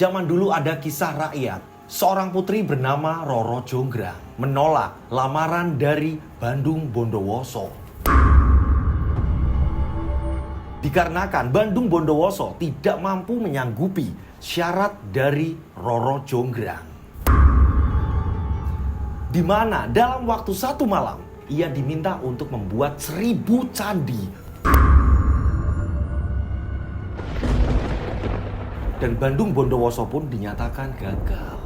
Zaman dulu ada kisah rakyat. Seorang putri bernama Roro Jonggrang menolak lamaran dari Bandung Bondowoso. Dikarenakan Bandung Bondowoso tidak mampu menyanggupi syarat dari Roro Jonggrang. Di mana dalam waktu 1 malam ia diminta untuk membuat 1000 candi. Dan Bandung Bondowoso pun dinyatakan gagal.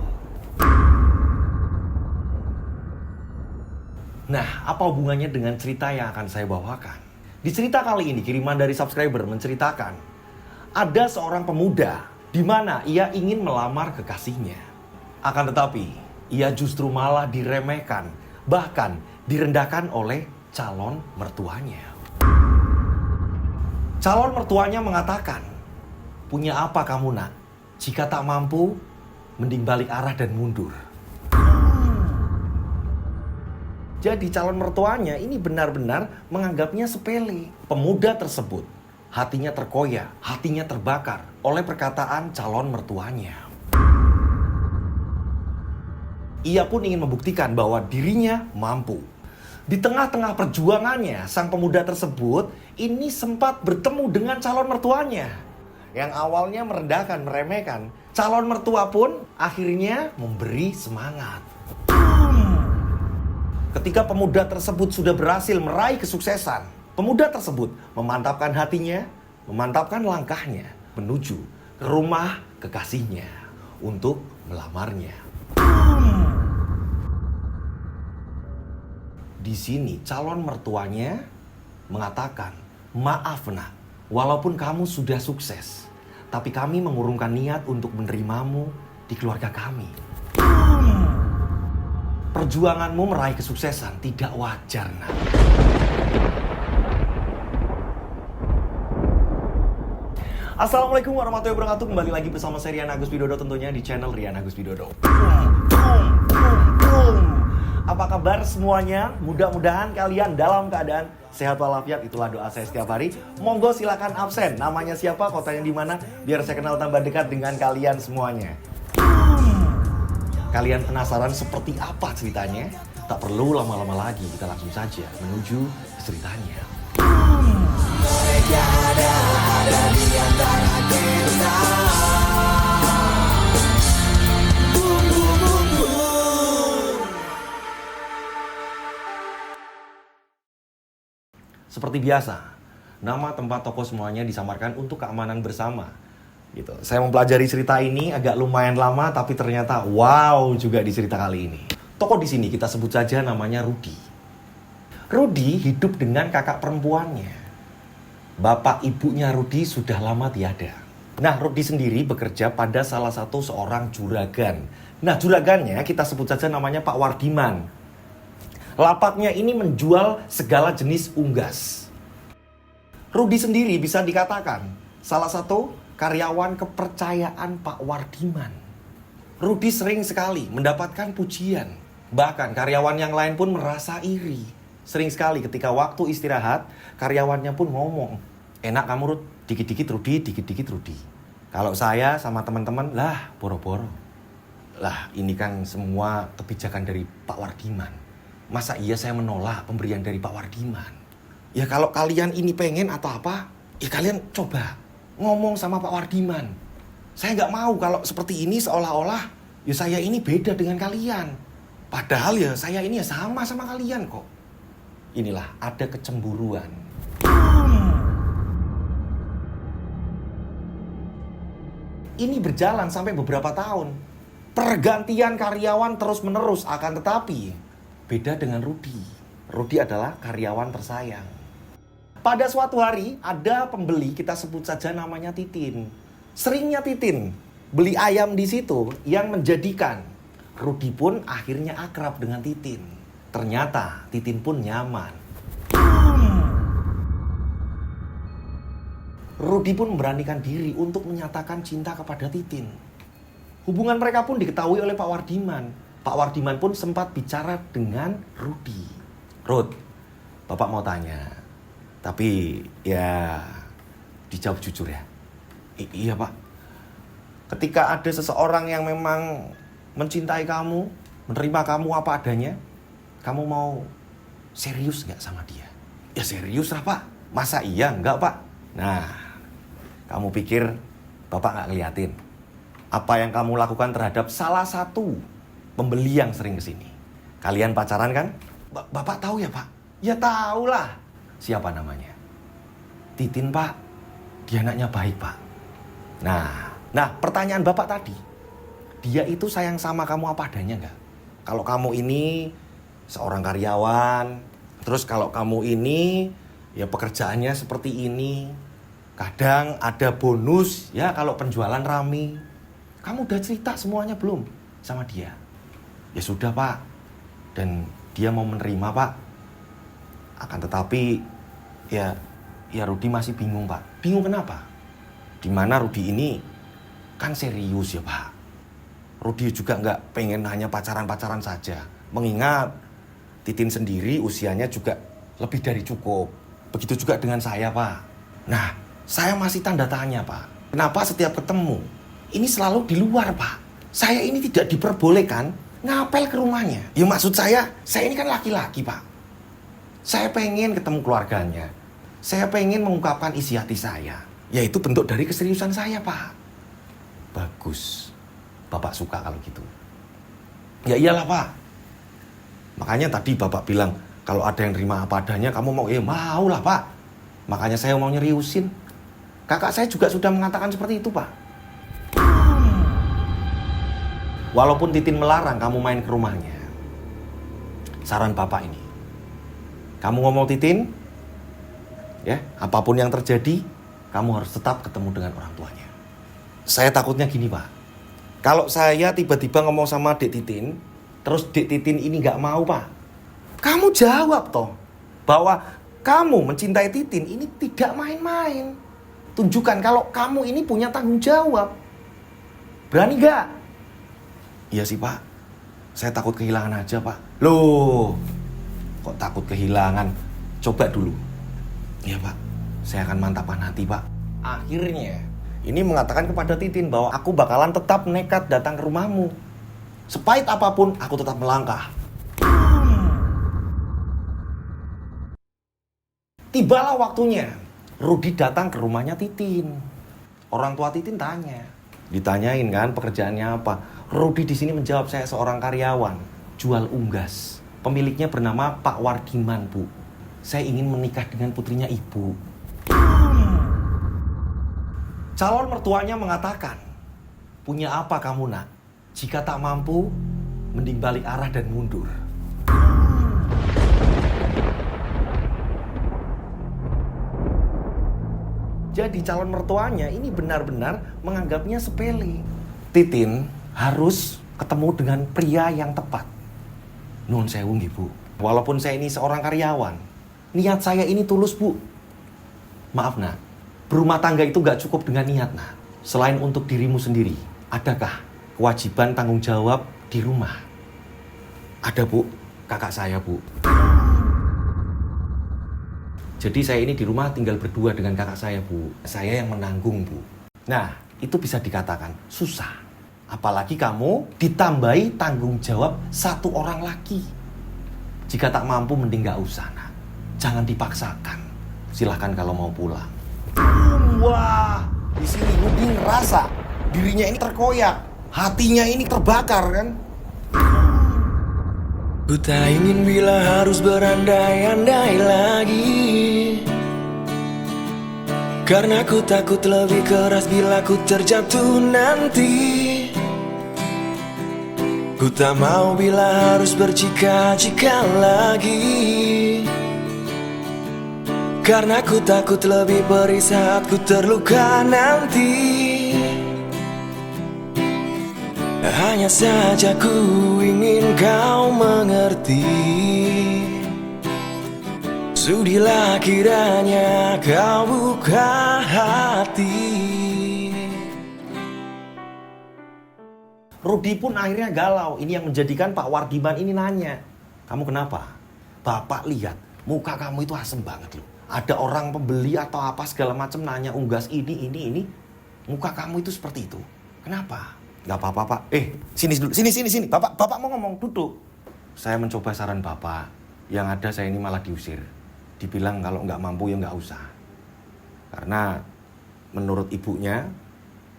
Nah, apa hubungannya dengan cerita yang akan saya bawakan? Di cerita kali ini, kiriman dari subscriber menceritakan ada seorang pemuda di mana ia ingin melamar kekasihnya. Akan tetapi, ia justru malah diremehkan, bahkan direndahkan oleh calon mertuanya. Calon mertuanya mengatakan, "Punya apa kamu, nak? Jika tak mampu, mending balik arah dan mundur." Jadi calon mertuanya ini benar-benar menganggapnya sepele. Pemuda tersebut hatinya terkoyak, hatinya terbakar oleh perkataan calon mertuanya. Ia pun ingin membuktikan bahwa dirinya mampu. Di tengah-tengah perjuangannya, sang pemuda tersebut ini sempat bertemu dengan calon mertuanya. Yang awalnya merendahkan, meremehkan. Calon mertua pun akhirnya memberi semangat. Ketika pemuda tersebut sudah berhasil meraih kesuksesan, pemuda tersebut memantapkan hatinya, memantapkan langkahnya menuju ke rumah kekasihnya untuk melamarnya. Di sini calon mertuanya mengatakan, "Maaf nak, walaupun kamu sudah sukses, tapi kami mengurungkan niat untuk menerimamu di keluarga kami. Perjuanganmu meraih kesuksesan tidak wajar, nak." Assalamualaikum warahmatullahi wabarakatuh. Kembali lagi bersama saya Rian Agus Widodo, tentunya di channel Rian Agus Widodo. Apa kabar semuanya? Mudah-mudahan kalian dalam keadaan sehat walafiat. Itulah doa saya setiap hari. Monggo silakan absen. Namanya siapa, kotanya di mana, biar saya kenal tambah dekat dengan kalian semuanya. Kalian penasaran seperti apa ceritanya? Tak perlu lama-lama lagi, kita langsung saja menuju ke ceritanya. Ada di antara kita. Seperti biasa, nama, tempat, toko semuanya disamarkan untuk keamanan bersama. Gitu. Saya mempelajari cerita ini agak lumayan lama, tapi ternyata wow juga di cerita kali ini. Tokoh di sini kita sebut saja namanya Rudi. Rudi hidup dengan kakak perempuannya. Bapak ibunya Rudi sudah lama tiada. Nah, Rudi sendiri bekerja pada salah satu seorang juragan. Nah, juragannya kita sebut saja namanya Pak Wardiman. Lapaknya ini menjual segala jenis unggas. Rudi sendiri bisa dikatakan salah satu karyawan kepercayaan Pak Wardiman. Rudi sering sekali mendapatkan pujian. Bahkan karyawan yang lain pun merasa iri. Sering sekali ketika waktu istirahat, karyawannya pun ngomong, "Enak kamu Rud, dikit-dikit Rudi, dikit-dikit Rudi." Kalau saya sama teman-teman, lah boro-boro. Lah ini kan semua kebijakan dari Pak Wardiman. Masa iya saya menolak pemberian dari Pak Wardiman? Ya kalau kalian ini pengen atau apa, ya kalian coba ngomong sama Pak Wardiman. Saya nggak mau kalau seperti ini seolah-olah ya saya ini beda dengan kalian. Padahal ya saya ini ya sama kalian kok. Inilah ada kecemburuan. Ini berjalan sampai beberapa tahun. Pergantian karyawan terus-menerus, akan tetapi beda dengan Rudi. Rudi adalah karyawan tersayang. Pada suatu hari ada pembeli, kita sebut saja namanya Titin. Seringnya Titin beli ayam di situ yang menjadikan Rudi pun akhirnya akrab dengan Titin. Ternyata Titin pun nyaman. Rudi pun memberanikan diri untuk menyatakan cinta kepada Titin. Hubungan mereka pun diketahui oleh Pak Wardiman. Pak Wardiman pun sempat bicara dengan Rudi. "Rud, Bapak mau tanya. Tapi ya dijawab jujur ya." Iya Pak." Ketika ada seseorang yang memang mencintai kamu, menerima kamu apa adanya, kamu mau serius nggak sama dia? Ya serius lah Pak. Masa iya enggak Pak? Nah, kamu pikir Bapak nggak ngeliatin apa yang kamu lakukan terhadap salah satu pembeli yang sering kesini? Kalian pacaran kan? Bapak tahu ya Pak? Ya tahu lah. Siapa namanya? Titin Pak. Dia anaknya baik Pak. Nah pertanyaan Bapak tadi, dia itu sayang sama kamu apa adanya nggak? Kalau kamu ini seorang karyawan, terus kalau kamu ini ya pekerjaannya seperti ini, kadang ada bonus ya kalau penjualan rame. Kamu udah cerita semuanya belum sama dia? Ya sudah Pak. Dan dia mau menerima Pak. Akan tetapi ya Rudi masih bingung Pak. Bingung kenapa? Dimana Rudi ini kan serius ya Pak. Rudi juga nggak pengen hanya pacaran-pacaran saja. Mengingat Titin sendiri usianya juga lebih dari cukup. Begitu juga dengan saya Pak. Nah, saya masih tanda tanya Pak. Kenapa setiap ketemu ini selalu di luar Pak? Saya ini tidak diperbolehkan ngapel ke rumahnya. Ya maksud saya ini kan laki-laki Pak. Saya pengen ketemu keluarganya. Saya pengen mengungkapkan isi hati saya. Yaitu bentuk dari keseriusan saya Pak. Bagus. Bapak suka kalau gitu. Ya iyalah Pak. Makanya tadi Bapak bilang, kalau ada yang terima apa adanya, kamu mau? Ya mau lah Pak. Makanya saya mau nyeriusin. Kakak saya juga sudah mengatakan seperti itu Pak. Walaupun Titin melarang kamu main ke rumahnya, saran Bapak ini, kamu ngomong Titin, ya apapun yang terjadi, kamu harus tetap ketemu dengan orang tuanya. Saya takutnya gini Pak, kalau saya tiba-tiba ngomong sama Dek Titin, terus Dek Titin ini gak mau Pak, kamu jawab toh bahwa kamu mencintai Titin ini tidak main-main. Tunjukkan kalau kamu ini punya tanggung jawab. Berani gak? Iya sih Pak, saya takut kehilangan aja Pak. Loh, kok takut kehilangan? Coba dulu. Iya Pak, saya akan mantapkan hati Pak. Akhirnya, ini mengatakan kepada Titin bahwa aku bakalan tetap nekat datang ke rumahmu. Sepahit apapun, aku tetap melangkah. Tibalah waktunya, Rudi datang ke rumahnya Titin. Orang tua Titin ditanyain kan pekerjaannya apa. Rudi di sini menjawab, saya seorang karyawan, jual unggas. Pemiliknya bernama Pak Wardiman Bu. Saya ingin menikah dengan putrinya Ibu. Calon mertuanya mengatakan, punya apa kamu nak? Jika tak mampu, mending balik arah dan mundur. Jadi calon mertuanya ini benar-benar menganggapnya sepele. Titin harus ketemu dengan pria yang tepat. Nuhun sewu nggih Bu. Walaupun saya ini seorang karyawan, niat saya ini tulus Bu. Maaf nak, berumah tangga itu gak cukup dengan niat nak. Selain untuk dirimu sendiri, adakah kewajiban tanggung jawab di rumah? Ada Bu, kakak saya Bu. Jadi saya ini di rumah tinggal berdua dengan kakak saya Bu. Saya yang menanggung Bu. Nah, itu bisa dikatakan susah. Apalagi kamu ditambahi tanggung jawab satu orang lagi. Jika tak mampu mending gak usah nak. Jangan dipaksakan. Silahkan kalau mau pulang. Wah, di sini Rudi ngerasa dirinya ini terkoyak, hatinya ini terbakar kan. Ku tak ingin bila harus berandai-andai lagi, karena ku takut lebih keras bila ku terjatuh nanti. Ku tak mau bila harus berjika-jika lagi, karena ku takut lebih perih saat ku terluka nanti. Hanya saja ku ingin kau mengerti, sudilah kiranya kau buka hati. Rudi pun akhirnya galau. Ini yang menjadikan Pak Wardiman ini nanya, kamu kenapa? Bapak lihat, muka kamu itu asem banget loh. Ada orang pembeli atau apa segala macam nanya unggas ini. Muka kamu itu seperti itu. Kenapa? Nggak apa-apa Pak. Sini dulu, sini. Bapak mau ngomong, duduk. Saya mencoba saran Bapak. Yang ada saya ini malah diusir. Dibilang kalau nggak mampu ya nggak usah. Karena menurut ibunya,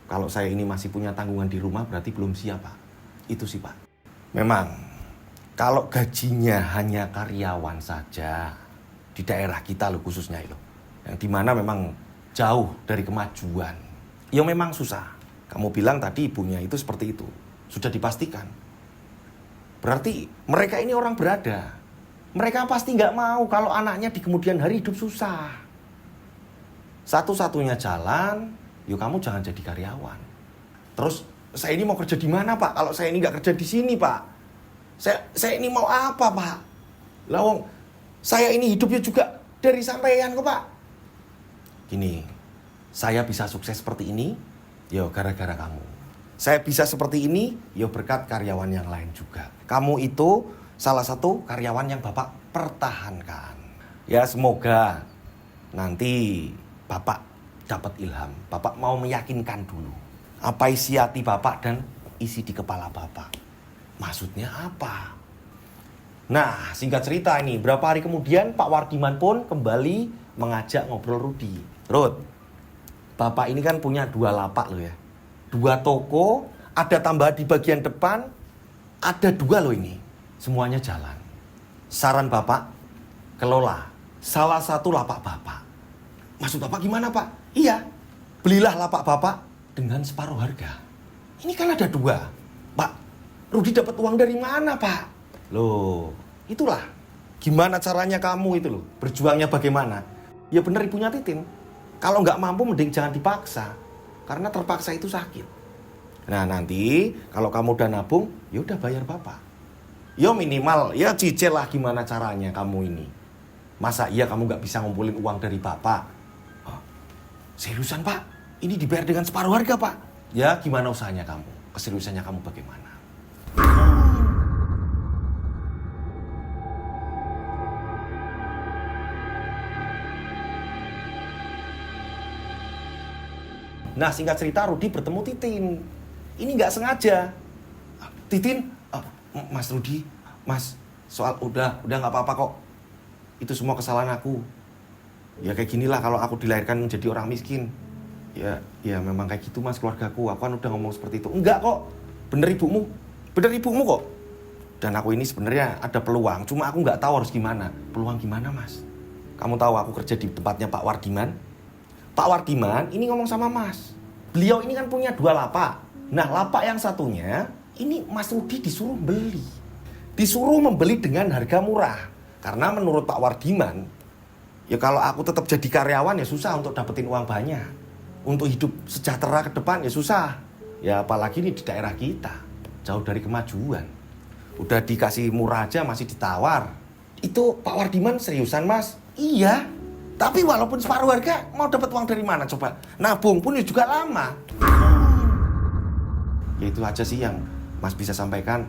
kalau saya ini masih punya tanggungan di rumah berarti belum siap Pak. Itu sih Pak. Memang, kalau gajinya hanya karyawan saja, di daerah kita loh khususnya itu, yang dimana memang jauh dari kemajuan, ya memang susah. Kamu bilang tadi ibunya itu seperti itu, sudah dipastikan. Berarti mereka ini orang berada. Mereka pasti nggak mau kalau anaknya di kemudian hari hidup susah. Satu-satunya jalan, yuk kamu jangan jadi karyawan. Terus saya ini mau kerja di mana Pak? Kalau saya ini nggak kerja di sini Pak, saya ini mau apa Pak? Lawong, saya ini hidupnya juga dari sampean kok Pak. Gini, saya bisa sukses seperti ini, yo gara-gara kamu. Saya bisa seperti ini, yo berkat karyawan yang lain juga. Kamu itu salah satu karyawan yang Bapak pertahankan. Ya semoga nanti Bapak dapat ilham. Bapak mau meyakinkan dulu apa isi hati Bapak dan isi di kepala Bapak. Maksudnya apa? Nah, singkat cerita ini, berapa hari kemudian Pak Wardiman pun kembali mengajak ngobrol Rudi. Rud, Bapak ini kan punya 2 lapak loh ya. 2 toko, ada tambahan di bagian depan, ada 2 loh ini. Semuanya jalan. Saran Bapak, kelola salah satu lapak Bapak. Maksud Bapak gimana Pak? Iya, belilah lapak Bapak dengan separuh harga. Ini kan ada 2. Pak, Rudi dapat uang dari mana Pak? Loh, itulah. Gimana caranya kamu itu loh, berjuangnya bagaimana? Ya bener ibunya Titin. Kalau nggak mampu mending jangan dipaksa. Karena terpaksa itu sakit. Nah nanti kalau kamu udah nabung, ya udah bayar Bapak. Ya minimal, ya cicil lah gimana caranya kamu ini. Masa iya kamu nggak bisa ngumpulin uang dari Bapak? Oh, seriusan Pak? Ini dibayar dengan separuh harga Pak? Ya gimana usahanya kamu? Keseriusannya kamu bagaimana? Nah singkat cerita Rudi bertemu Titin. Ini nggak sengaja. Titin, Mas Rudi, Mas, soal udah nggak apa-apa kok. Itu semua kesalahan aku. Ya kayak ginilah kalau aku dilahirkan menjadi orang miskin. Ya memang kayak gitu Mas keluargaku. Aku kan udah ngomong seperti itu. Enggak kok, bener ibumu kok. Dan aku ini sebenarnya ada peluang. Cuma aku nggak tahu harus gimana. Peluang gimana Mas? Kamu tahu aku kerja di tempatnya Pak Wardiman. Pak Wardiman ini ngomong sama Mas. Beliau ini kan punya 2 lapak. Nah lapak yang satunya ini Mas Rudi disuruh beli. Disuruh membeli dengan harga murah. Karena menurut Pak Wardiman, ya kalau aku tetap jadi karyawan ya susah untuk dapetin uang banyak. Untuk hidup sejahtera ke depan ya susah. Ya apalagi ini di daerah kita, jauh dari kemajuan. Udah dikasih murah aja masih ditawar. Itu Pak Wardiman seriusan Mas? Iya. Tapi walaupun separuh harga, mau dapat uang dari mana coba? Nabung pun juga lama. Ya itu aja sih yang Mas bisa sampaikan.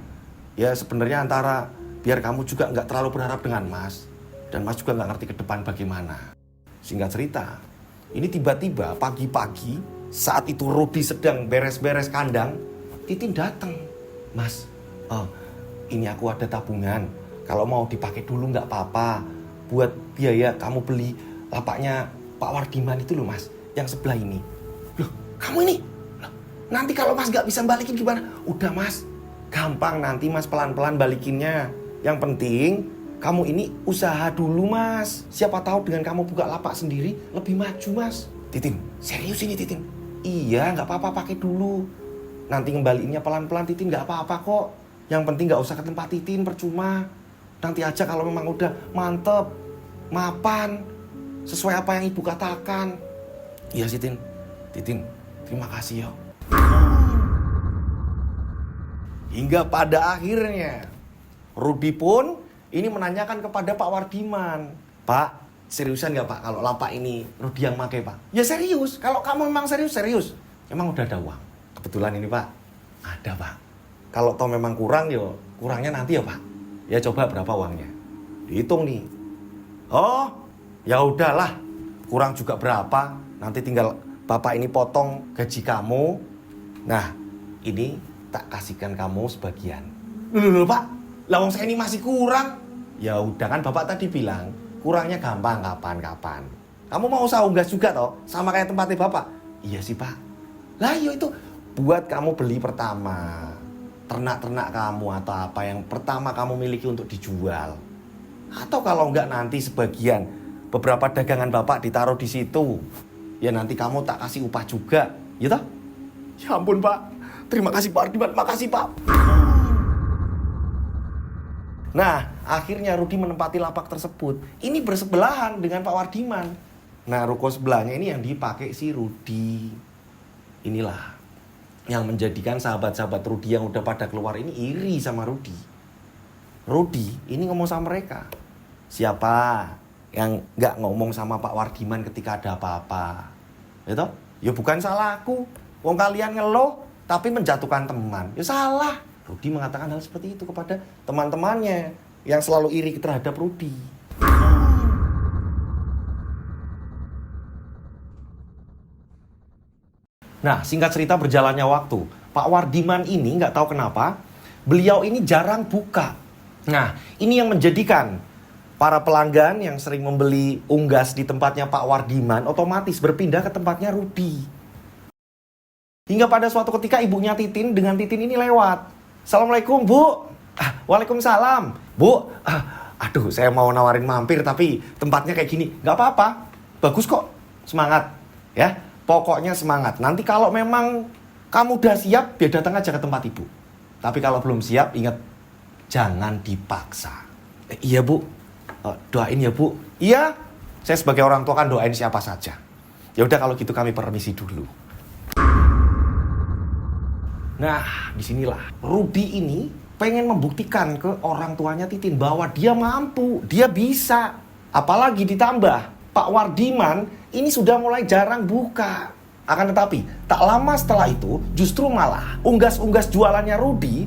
Ya sebenarnya antara biar kamu juga nggak terlalu berharap dengan Mas. Dan Mas juga nggak ngerti ke depan bagaimana. Singkat cerita, ini tiba-tiba pagi-pagi saat itu Rudi sedang beres-beres kandang, Titin datang. Mas, ini aku ada tabungan. Kalau mau dipakai dulu nggak apa-apa. Buat biaya kamu beli lapaknya Pak Wardiman itu loh Mas, yang sebelah ini. Loh, kamu ini? Loh, nanti kalau Mas gak bisa balikin gimana? Udah Mas, gampang nanti Mas pelan-pelan balikinnya. Yang penting kamu ini usaha dulu Mas. Siapa tahu dengan kamu buka lapak sendiri lebih maju Mas. Titin, serius ini Titin? Iya, gak apa-apa pakai dulu. Nanti ngembaliinnya pelan-pelan Titin gak apa-apa kok. Yang penting gak usah ke tempat Titin, percuma. Nanti aja kalau memang udah mantep, mapan, sesuai apa yang ibu katakan. Iya sih Titin, terima kasih yo. Hingga pada akhirnya Rudi pun ini menanyakan kepada Pak Wardiman. Pak, seriusan gak Pak kalau lapak ini Rudi yang pakai Pak? Ya serius, kalau kamu memang serius. Emang udah ada uang? Kebetulan ini Pak, ada Pak. Kalau toh memang kurang yo, kurangnya nanti ya Pak. Ya coba berapa uangnya? Dihitung nih. Oh, ya udahlah, kurang juga berapa, nanti tinggal Bapak ini potong gaji kamu. Nah, ini tak kasihkan kamu sebagian. Loh, Pak, lah wong saya ini masih kurang. Ya udah kan Bapak tadi bilang, kurangnya gampang kapan-kapan. Kamu mau usaha unggas juga toh, sama kayak tempatnya Bapak? Iya sih Pak. Lah iya itu buat kamu beli pertama. Ternak-ternak kamu atau apa yang pertama kamu miliki untuk dijual. Atau kalau enggak nanti sebagian beberapa dagangan Bapak ditaruh di situ. Ya nanti kamu tak kasih upah juga, ya toh? Ya ampun Pak, terima kasih Pak Ardiman, makasih Pak. Nah, akhirnya Rudi menempati lapak tersebut. Ini bersebelahan dengan Pak Wardiman. Nah, ruko sebelahnya ini yang dipakai si Rudi. Inilah yang menjadikan sahabat-sahabat Rudi yang udah pada keluar ini iri sama Rudi. Rudi ini ngomong sama mereka. Siapa yang nggak ngomong sama Pak Wardiman ketika ada apa-apa? Gitu? Ya bukan salahku. Wong kalian ngeluh tapi menjatuhkan teman. Ya salah. Rudi mengatakan hal seperti itu kepada teman-temannya yang selalu iri terhadap Rudi. Nah, singkat cerita berjalannya waktu. Pak Wardiman ini nggak tahu kenapa, beliau ini jarang buka. Nah, ini yang menjadikan para pelanggan yang sering membeli unggas di tempatnya Pak Wardiman otomatis berpindah ke tempatnya Rudi. Hingga pada suatu ketika ibunya Titin dengan Titin ini lewat. Assalamualaikum Bu. Waalaikumsalam Bu. Aduh, saya mau nawarin mampir tapi tempatnya kayak gini. Gak apa-apa, bagus kok. Semangat ya. Pokoknya semangat. Nanti kalau memang kamu udah siap, biar datang aja ke tempat ibu. Tapi kalau belum siap, ingat, jangan dipaksa. Iya Bu, doain ya Bu. Iya, saya sebagai orang tua kan doain siapa saja. Ya udah kalau gitu kami permisi dulu. Nah, disinilah Rudi ini pengen membuktikan ke orang tuanya Titin bahwa dia mampu, dia bisa. Apalagi ditambah Pak Wardiman ini sudah mulai jarang buka. Akan tetapi, tak lama setelah itu, justru malah unggas-unggas jualannya Rudi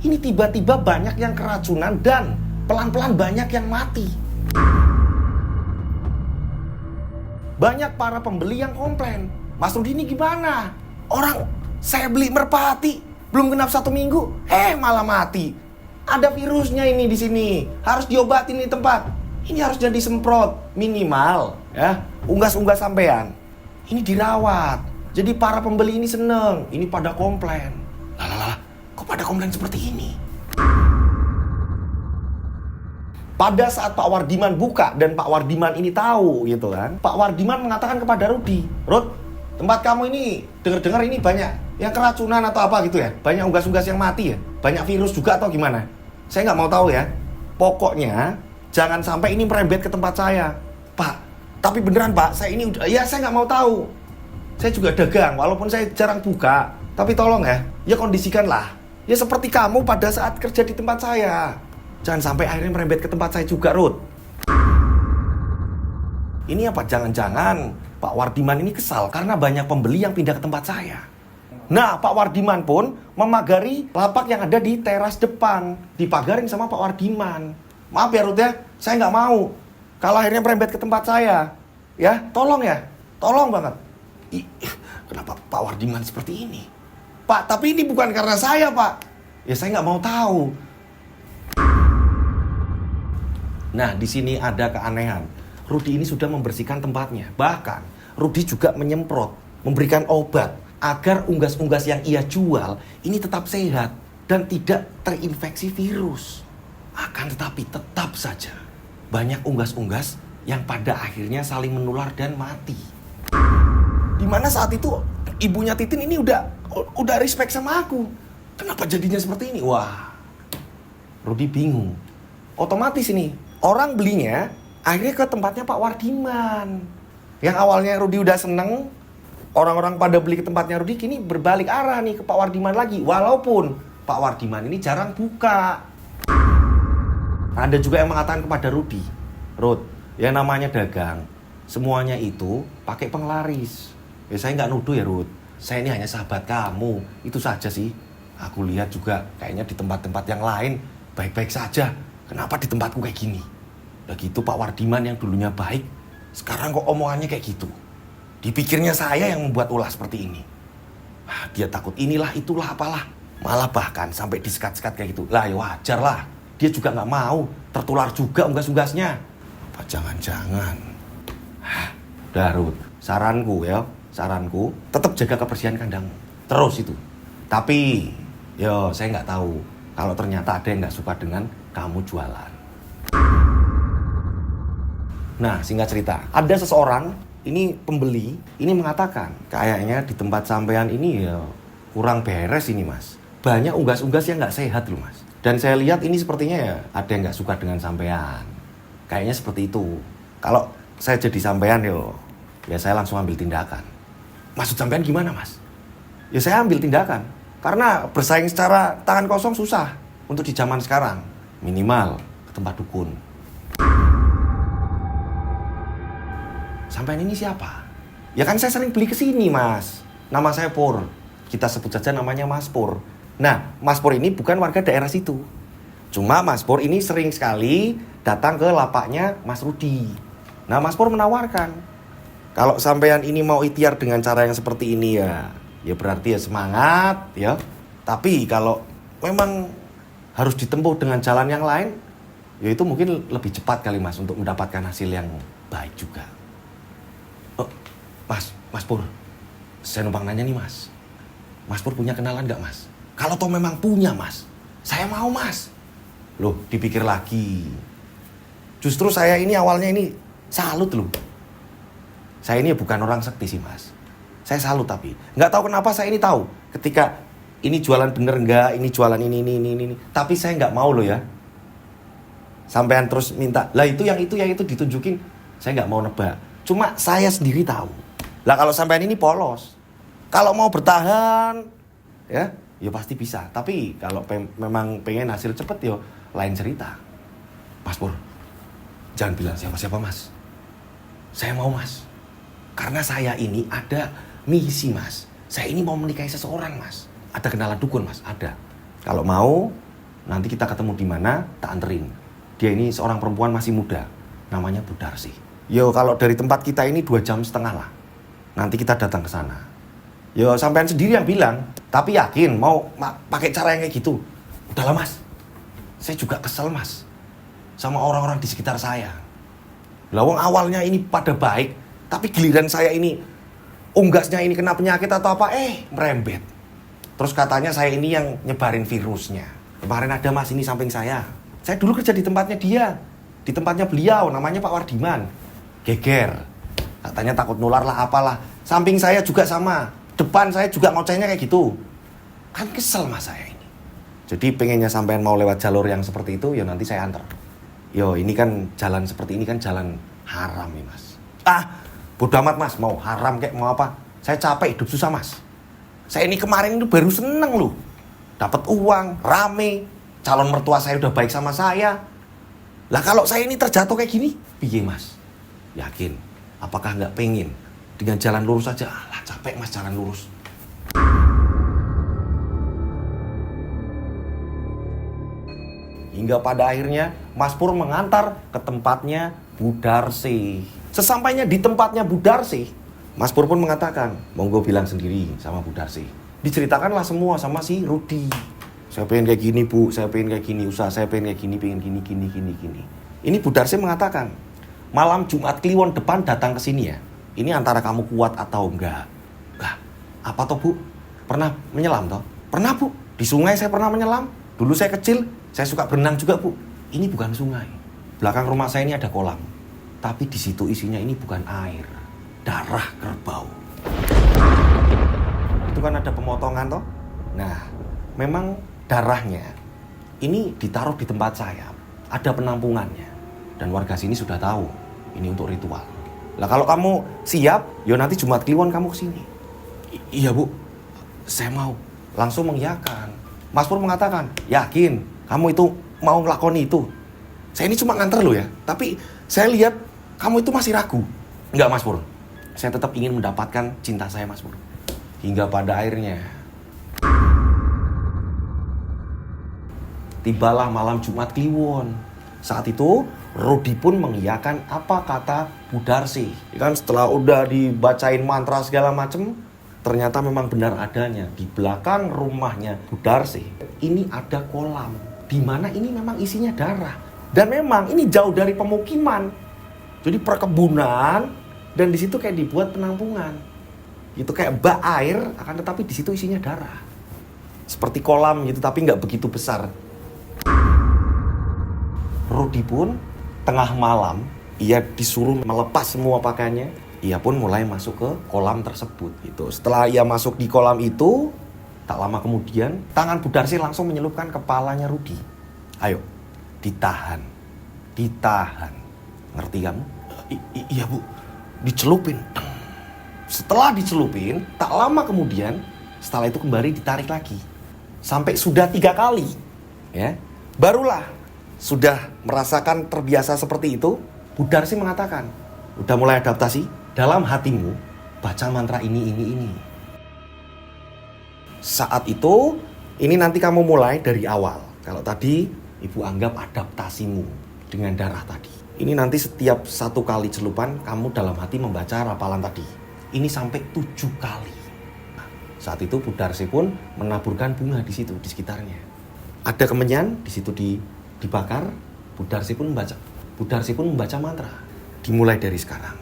ini tiba-tiba banyak yang keracunan dan pelan-pelan banyak yang mati. Banyak para pembeli yang komplain, Mas Rudi ini gimana? Orang saya beli merpati, belum genap 1 minggu, malah mati. Ada virusnya ini di sini, harus diobatin di tempat. Ini harus jadi semprot minimal ya. Unggas-unggas sampean ini dirawat. Jadi para pembeli ini seneng. Ini pada komplain. Lah, kok pada komplain seperti ini? Pada saat Pak Wardiman buka dan Pak Wardiman ini tahu gitu kan. Pak Wardiman mengatakan kepada Rudi, "Rud, tempat kamu ini dengar-dengar ini banyak yang keracunan atau apa gitu ya? Banyak unggas-unggas yang mati ya? Banyak virus juga atau gimana? Saya nggak mau tahu ya. Pokoknya jangan sampai ini merembet ke tempat saya." Pak, tapi beneran Pak, saya ini udah, ya saya nggak mau tahu. Saya juga dagang, walaupun saya jarang buka. Tapi tolong ya kondisikanlah. Ya seperti kamu pada saat kerja di tempat saya. Jangan sampai akhirnya merembet ke tempat saya juga, Ruth. Ini apa? Jangan-jangan Pak Wardiman ini kesal karena banyak pembeli yang pindah ke tempat saya. Nah, Pak Wardiman pun memagari lapak yang ada di teras depan. Dipagarin sama Pak Wardiman. Maaf ya Ruth ya, saya nggak mau kalau akhirnya merembet ke tempat saya. Ya, tolong banget. Kenapa Pak Wardiman seperti ini? Pak, tapi ini bukan karena saya Pak. Ya saya nggak mau tahu. Nah, di sini ada keanehan. Rudi ini sudah membersihkan tempatnya. Bahkan Rudi juga menyemprot, memberikan obat agar unggas-unggas yang ia jual ini tetap sehat dan tidak terinfeksi virus. Akan tetapi tetap saja banyak unggas-unggas yang pada akhirnya saling menular dan mati. Dimana saat itu ibunya Titin ini udah respect sama aku. Kenapa jadinya seperti ini? Wah, Rudi bingung. Otomatis ini orang belinya akhirnya ke tempatnya Pak Wardiman. Yang awalnya Rudi udah seneng, orang-orang pada beli ke tempatnya Rudi, kini berbalik arah nih ke Pak Wardiman lagi. Walaupun Pak Wardiman ini jarang buka. Ada juga yang mengatakan kepada Rudi, Rud, yang namanya dagang, semuanya itu pakai penglaris. Ya saya nggak nuduh ya Rud, saya ini hanya sahabat kamu, itu saja sih. Aku lihat juga kayaknya di tempat-tempat yang lain baik-baik saja. Kenapa di tempatku kayak gini? Begitu Pak Wardiman yang dulunya baik, sekarang kok omongannya kayak gitu. Dipikirnya saya yang membuat ulah seperti ini. Dia takut inilah, itulah, apalah. Malah bahkan sampai disekat-sekat kayak gitu. Lah ya wajar lah. Dia juga nggak mau tertular juga unggas-unggasnya. Apa jangan-jangan? Darut, saranku tetap jaga kebersihan kandangmu. Terus itu. Tapi, saya nggak tahu kalau ternyata ada yang nggak suka dengan kamu jualan. Nah, singkat cerita, ada seseorang, ini pembeli, ini mengatakan, kayaknya di tempat sampean ini kurang beres ini mas. Banyak unggas-unggas yang nggak sehat loh mas. Dan saya lihat ini sepertinya ada yang nggak suka dengan sampean. Kayaknya seperti itu. Kalau saya jadi sampean ya saya langsung ambil tindakan. Maksud sampean gimana mas? Ya saya ambil tindakan. Karena bersaing secara tangan kosong susah untuk di zaman sekarang. Minimal ke tempat dukun. Sampean ini siapa? Ya kan saya sering beli ke sini mas. Nama saya Pur. Kita sebut saja namanya Mas Pur. Nah, Mas Pur ini bukan warga daerah situ. Cuma Mas Pur ini sering sekali datang ke lapaknya Mas Rudi. Nah, Mas Pur menawarkan, kalau sampean ini mau ikhtiar dengan cara yang seperti ini ya berarti ya semangat ya. Tapi kalau memang harus ditempuh dengan jalan yang lain, ya itu mungkin lebih cepat kali mas untuk mendapatkan hasil yang baik juga. Mas Pur, saya numpang nanya nih mas. Mas Pur punya kenalan gak mas? Kalau toh memang punya mas, saya mau mas. Loh, dipikir lagi. Justru saya ini awalnya ini salut loh. Saya ini bukan orang sekti sih mas. Saya salut tapi nggak tahu kenapa saya ini tahu ketika ini jualan bener nggak, ini jualan ini. Tapi saya nggak mau loh ya. Sampean terus minta, lah itu yang itu ditunjukin. Saya nggak mau nebak. Cuma saya sendiri tahu. Lah kalau sampean ini polos, kalau mau bertahan, ya pasti bisa. Tapi kalau memang pengen hasil cepet lain cerita. Mas Pur, jangan bilang siapa-siapa mas. Saya mau mas. Karena saya ini ada misi mas. Saya ini mau menikahi seseorang mas. Ada kenalan dukun mas, ada. Kalau mau, nanti kita ketemu di mana, tak anterin. Dia ini seorang perempuan masih muda, namanya Bu Darsi. Kalau dari tempat kita ini 2,5 jam lah. Nanti kita datang ke sana. Sampean sendiri yang bilang, tapi yakin mau pakai cara yang kayak gitu. Udahlah mas, saya juga kesel mas sama orang-orang di sekitar saya. Lawang awalnya ini pada baik, tapi giliran saya ini unggasnya ini kena penyakit atau apa, merembet. Terus katanya saya ini yang nyebarin virusnya. Kemarin ada mas ini samping saya. Saya dulu kerja di tempatnya dia, di tempatnya beliau, namanya Pak Wardiman. Geger. Katanya takut nular lah apalah. Samping saya juga sama. Depan saya juga ngocehnya kayak gitu. Kan kesel mas saya ini. Jadi pengennya sampean mau lewat jalur yang seperti itu, nanti saya antar. Ini kan jalan seperti ini kan jalan haram nih mas. Bodo amat mas, mau haram kayak mau apa. Saya capek hidup susah mas. Saya ini kemarin itu baru seneng loh. Dapat uang, rame. Calon mertua saya udah baik sama saya. Lah kalau saya ini terjatuh kayak gini, piye mas? Yakin? Apakah nggak pengen dengan jalan lurus aja? Alah capek mas jalan lurus. Hingga pada akhirnya Mas Pur mengantar ke tempatnya Bu Darsi. Sesampainya di tempatnya Bu Darsi, Mas Pur pun mengatakan, monggo bilang sendiri sama Bu Darsi. Diceritakanlah semua sama si Rudi. Saya pengen kayak gini bu, saya pengen kayak gini, usaha saya pengen kayak gini, pengen gini. Ini Bu Darsi mengatakan, malam Jumat Kliwon depan datang ke sini ya. Ini antara kamu kuat atau enggak. Lah, apa toh bu? Pernah menyelam toh? Pernah bu, di sungai saya pernah menyelam. Dulu saya kecil, saya suka berenang juga bu. Ini bukan sungai. Belakang rumah saya ini ada kolam. Tapi di situ isinya ini bukan air, darah kerbau. Itu kan ada pemotongan toh. Nah, memang darahnya ini ditaruh di tempat saya. Ada penampungannya. Dan warga sini sudah tahu ini untuk ritual. Lah kalau kamu siap, nanti Jumat Kliwon kamu kesini. Iya bu, saya mau. Langsung mengiyakan. Mas Pur mengatakan, yakin kamu itu mau ngelakoni itu. Saya ini cuma nganter loh ya. Tapi saya lihat kamu itu masih ragu. Enggak Mas Pur, saya tetap ingin mendapatkan cinta saya Mas Pur. Hingga pada akhirnya tibalah malam Jumat Kliwon. Saat itu Rudi pun mengiyakan apa kata Bu Darsi. Kan setelah udah dibacain mantra segala macem, Ternyata memang benar adanya. Di belakang rumahnya Bu Darsi, ini ada kolam. Di mana ini memang isinya darah. Dan memang ini jauh dari pemukiman. Jadi perkebunan, dan di situ kayak dibuat penampungan. Itu kayak bak air, akan tetapi di situ isinya darah. Seperti kolam gitu, tapi nggak begitu besar. Rudy pun tengah malam, ia disuruh melepas semua pakaiannya. Ia pun mulai masuk ke kolam tersebut. Gitu. Setelah ia masuk di kolam itu, tak lama kemudian, tangan Bu Darsi langsung menyelupkan kepalanya Rudy. Ayo, ditahan. Ditahan. Ngerti kamu? Iya Bu, dicelupin. Setelah dicelupin, tak lama kemudian, setelah itu kembali ditarik lagi. Sampai sudah 3 kali. Ya, barulah sudah merasakan terbiasa seperti itu, Bu Darsi mengatakan, udah mulai adaptasi, dalam hatimu baca mantra ini. Saat itu, ini nanti kamu mulai dari awal. Kalau tadi Ibu anggap adaptasimu dengan darah tadi. Ini nanti setiap 1 kali celupan, kamu dalam hati membaca rapalan tadi. Ini sampai 7 kali. Nah, saat itu Bu Darsi pun menaburkan bunga di situ, di sekitarnya. Ada kemenyan di situ dibakar. Bu Darsi pun membaca mantra. Dimulai dari sekarang.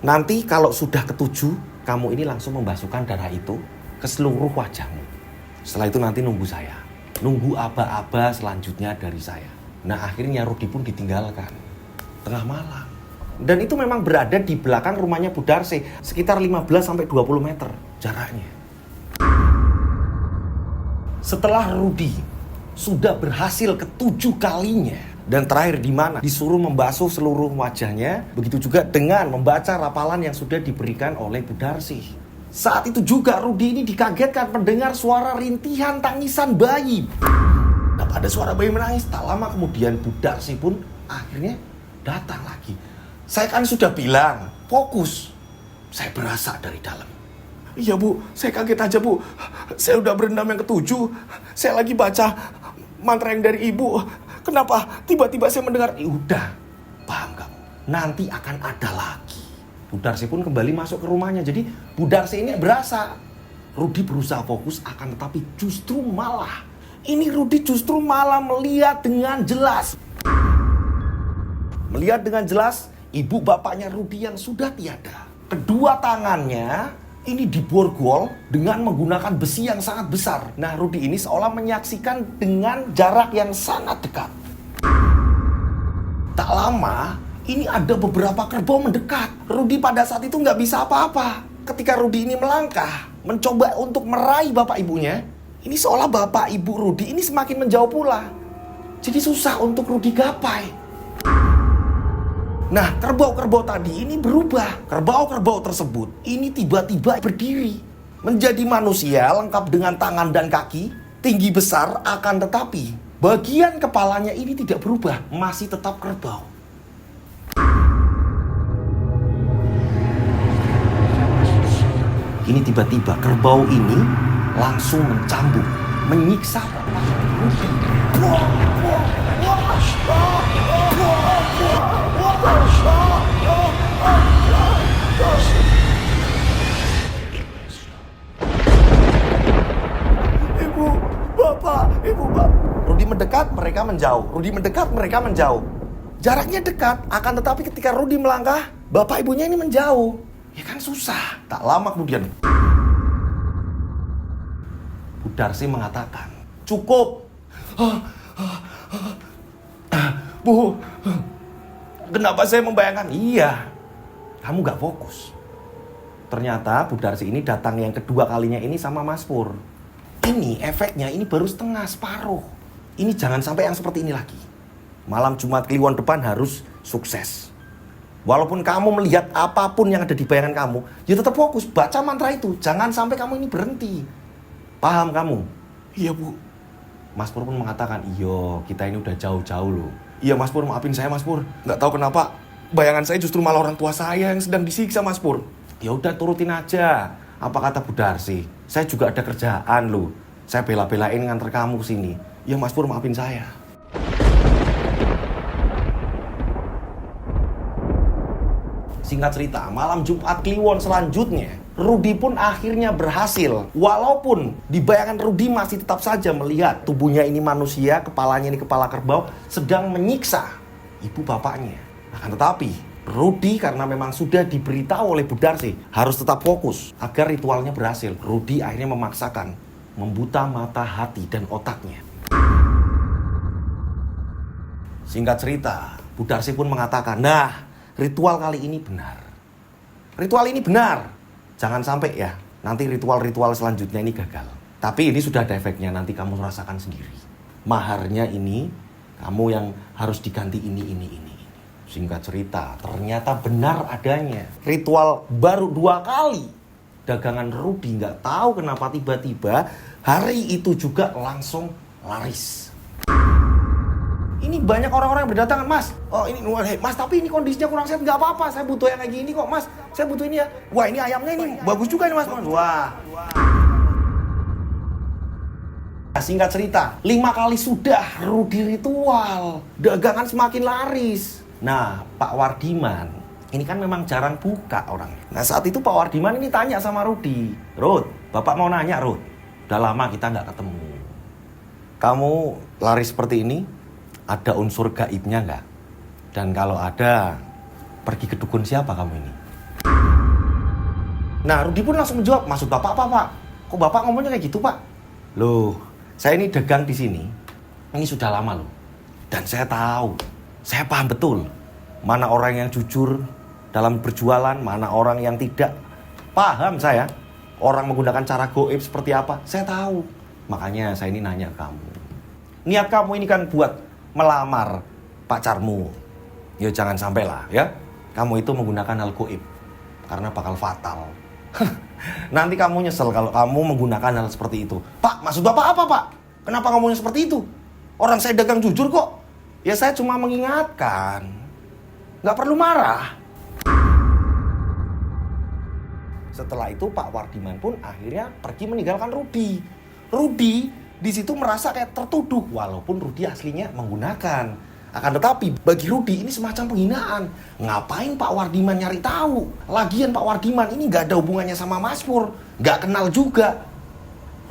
Nanti kalau sudah ke-7, kamu ini langsung membasuhkan darah itu ke seluruh wajahmu. Setelah itu nanti nunggu saya. Nunggu aba-aba selanjutnya dari saya. Nah, akhirnya Rudy pun ditinggalkan. Tengah malam. Dan itu memang berada di belakang rumahnya Bu Darsi. Sekitar 15-20 meter jaraknya. Setelah Rudy sudah berhasil ke-7 kalinya. Dan terakhir di mana disuruh membasuh seluruh wajahnya. Begitu juga dengan membaca rapalan yang sudah diberikan oleh Bu Darsi. Saat itu juga Rudy ini dikagetkan mendengar suara rintihan tangisan bayi. Nah, pada suara bayi menangis, tak lama kemudian Bu Darsi pun akhirnya datang lagi. Saya kan sudah bilang, fokus. Saya berasa dari dalam. Iya Bu, saya kaget aja Bu. Saya udah berendam yang ke-7. Saya lagi baca mantra yang dari Ibu. Kenapa tiba-tiba saya mendengar? Udah, paham kamu. Nanti akan ada lagi. Bu Darsi pun kembali masuk ke rumahnya. Jadi Bu Darsi ini berasa. Rudy berusaha fokus, akan tetapi justru malah. Ini Rudy justru malah melihat dengan jelas. Melihat dengan jelas ibu bapaknya Rudy yang sudah tiada. Kedua tangannya ini diborgol dengan menggunakan besi yang sangat besar. Nah, Rudy ini seolah menyaksikan dengan jarak yang sangat dekat. Tak lama, ini ada beberapa kerbau mendekat. Rudy pada saat itu nggak bisa apa-apa. Ketika Rudy ini melangkah, mencoba untuk meraih bapak ibunya, ini seolah bapak ibu Rudy ini semakin menjauh pula. Jadi susah untuk Rudy gapai. Nah, kerbau-kerbau tadi ini berubah. Kerbau-kerbau tersebut ini tiba-tiba berdiri. Menjadi manusia lengkap dengan tangan dan kaki. Tinggi besar, akan tetapi bagian kepalanya ini tidak berubah. Masih tetap kerbau. Ini tiba-tiba kerbau ini langsung mencambuk, menyiksa bapak Rudy. Ibu, bapak. Rudy mendekat, mereka menjauh. Rudy mendekat, mereka menjauh. Jaraknya dekat, akan tetapi ketika Rudy melangkah, bapak ibunya ini menjauh. Ya kan susah. Tak lama kemudian Bu Darsi mengatakan, cukup. Bu, kenapa saya membayangkan? Iya, kamu gak fokus. Ternyata Bu Darsi ini datang yang kedua kalinya ini sama Mas Pur. Ini efeknya ini baru setengah, separuh. Ini jangan sampai yang seperti ini lagi. Malam Jumat Kliwon depan harus sukses. Walaupun kamu melihat apapun yang ada di bayangan kamu, ya tetap fokus, baca mantra itu. Jangan sampai kamu ini berhenti. Paham kamu? Iya Bu. Mas Pur pun mengatakan, iya kita ini udah jauh-jauh loh. Iya Mas Pur, maafin saya Mas Pur. Nggak tahu kenapa bayangan saya justru malah orang tua saya yang sedang disiksa Mas Pur. Ya udah turutin aja. Apa kata Bu Darsi? Saya juga ada kerjaan loh. Saya bela-belain nganter kamu ke sini. Ya Mas Pur, maafin saya. Singkat cerita, malam Jumat Kliwon selanjutnya Rudy pun akhirnya berhasil. Walaupun di bayangan Rudy masih tetap saja melihat tubuhnya ini manusia, kepalanya ini kepala kerbau, sedang menyiksa ibu bapaknya. Akan tetapi Rudy karena memang sudah diberitahu oleh Bu Darsi harus tetap fokus agar ritualnya berhasil. Rudy akhirnya memaksakan membuta mata hati dan otaknya. Singkat cerita, Bu Darsi pun mengatakan, nah, ritual kali ini benar. Ritual ini benar. Jangan sampai ya, nanti ritual-ritual selanjutnya ini gagal. Tapi ini sudah ada efeknya, nanti kamu rasakan sendiri. Maharnya ini, kamu yang harus diganti ini. Singkat cerita, ternyata benar adanya. Ritual baru 2 kali. Dagangan Rudy nggak tahu kenapa tiba-tiba hari itu juga langsung laris. Ini banyak orang-orang yang berdatangan, Mas. Oh ini, Mas tapi ini kondisinya kurang sehat, nggak apa-apa. Saya butuh yang kayak gini kok, Mas. Saya butuh ini ya. Wah ini ayamnya ini bagus juga nih, Mas. Wah. Singkat cerita, 5 kali sudah Rudy ritual. Dagangan semakin laris. Nah, Pak Wardiman, ini kan memang jarang buka orangnya. Nah saat itu Pak Wardiman ini tanya sama Rudy, Rud, Bapak mau nanya Rud, udah lama kita nggak ketemu. Kamu laris seperti ini? Ada unsur gaibnya nggak? Dan kalau ada, pergi ke dukun siapa kamu ini? Nah, Rudy pun langsung menjawab, maksud Bapak apa, Pak? Kok Bapak ngomongnya kayak gitu, Pak? Loh, saya ini dagang di sini, ini sudah lama loh. Dan saya tahu, saya paham betul, mana orang yang jujur dalam berjualan, mana orang yang tidak. Paham saya, orang menggunakan cara gaib seperti apa, saya tahu. Makanya saya ini nanya ke kamu. Niat kamu ini kan buat melamar pacarmu, ya jangan sampai lah ya kamu itu menggunakan hal gaib, karena bakal fatal. Nanti kamu nyesel kalau kamu menggunakan hal seperti itu. Pak, maksud Bapak apa, Pak? Kenapa ngomongnya seperti itu? Orang saya dagang jujur kok. Ya saya cuma mengingatkan, nggak perlu marah. Setelah itu Pak Wardiman pun akhirnya pergi meninggalkan Rudy. Rudy di situ merasa kayak tertuduh, walaupun Rudy aslinya menggunakan. Akan tetapi bagi Rudy ini semacam penghinaan. Ngapain Pak Wardiman nyari tahu? Lagian Pak Wardiman ini nggak ada hubungannya sama Mas Pur, nggak kenal juga.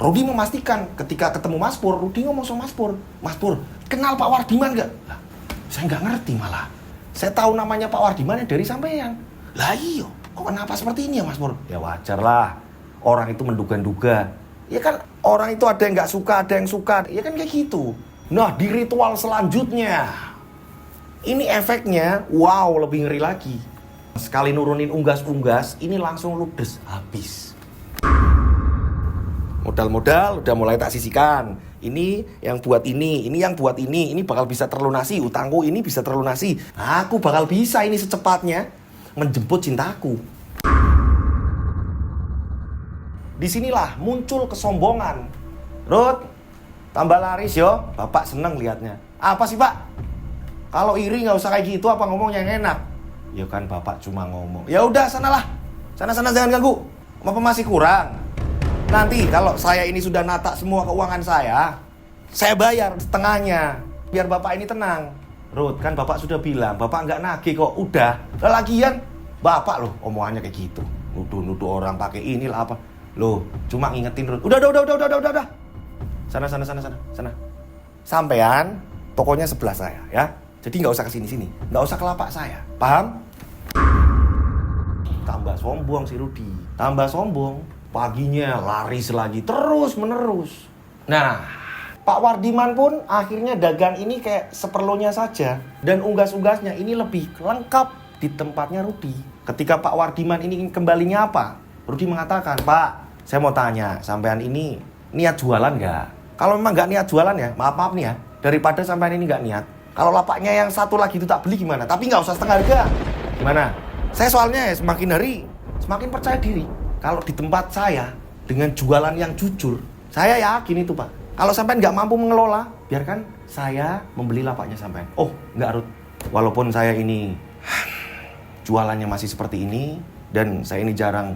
Rudy memastikan ketika ketemu Mas Pur, Rudy ngomong sama Mas Pur, Mas Pur, kenal Pak Wardiman nggak? Lah, saya nggak ngerti malah. Saya tahu namanya Pak Wardiman dari sampean. Lah iya, kok kenapa seperti ini ya Mas Pur? Ya wajar lah, orang itu menduga-duga. Ya kan orang itu ada yang nggak suka, ada yang suka. Ya kan kayak gitu. Nah di ritual selanjutnya, ini efeknya wow lebih ngeri lagi. Sekali nurunin unggas-unggas, ini langsung ludes habis. Modal-modal udah mulai tak sisihkan. Ini yang buat ini yang buat ini bakal bisa terlunasi. Utangku ini bisa terlunasi. Aku bakal bisa ini secepatnya menjemput cintaku. Disinilah muncul kesombongan. Rud, tambah laris yo. Bapak seneng liatnya. Apa sih Pak? Kalau iri nggak usah kayak gitu, apa ngomong yang enak? Ya kan Bapak cuma ngomong. Ya udah sanalah, sana jangan ganggu. Apa masih kurang? Nanti kalau saya ini sudah nata semua keuangan saya bayar setengahnya. Biar Bapak ini tenang. Rud, kan Bapak sudah bilang, Bapak nggak nagih kok. Udah, lagian Bapak loh omongannya kayak gitu. Nuduh orang pakai inilah apa. Loh, cuma ngingetin Rud. Udah. Sana. Sampean, tokonya sebelah saya ya. Jadi nggak usah kesini, nggak usah ke lapak saya. Paham? Tambah sombong si Rudy. Tambah sombong. Paginya laris lagi terus menerus. Nah, Pak Wardiman pun akhirnya dagang ini kayak seperlunya saja. Dan unggas-unggasnya ini lebih lengkap di tempatnya Rudy. Ketika Pak Wardiman ini kembalinya apa? Rudy mengatakan, Pak, saya mau tanya, sampean ini niat jualan nggak? Kalau memang nggak niat jualan ya, maaf nih ya. Daripada sampean ini nggak niat. Kalau lapaknya yang satu lagi itu tak beli gimana? Tapi nggak usah setengah harga. Gimana? Saya soalnya semakin hari semakin percaya diri. Kalau di tempat saya dengan jualan yang jujur, saya yakin itu Pak. Kalau sampean nggak mampu mengelola, biarkan saya membeli lapaknya sampean. Oh, nggak Rud. Walaupun saya ini jualannya masih seperti ini dan saya ini jarang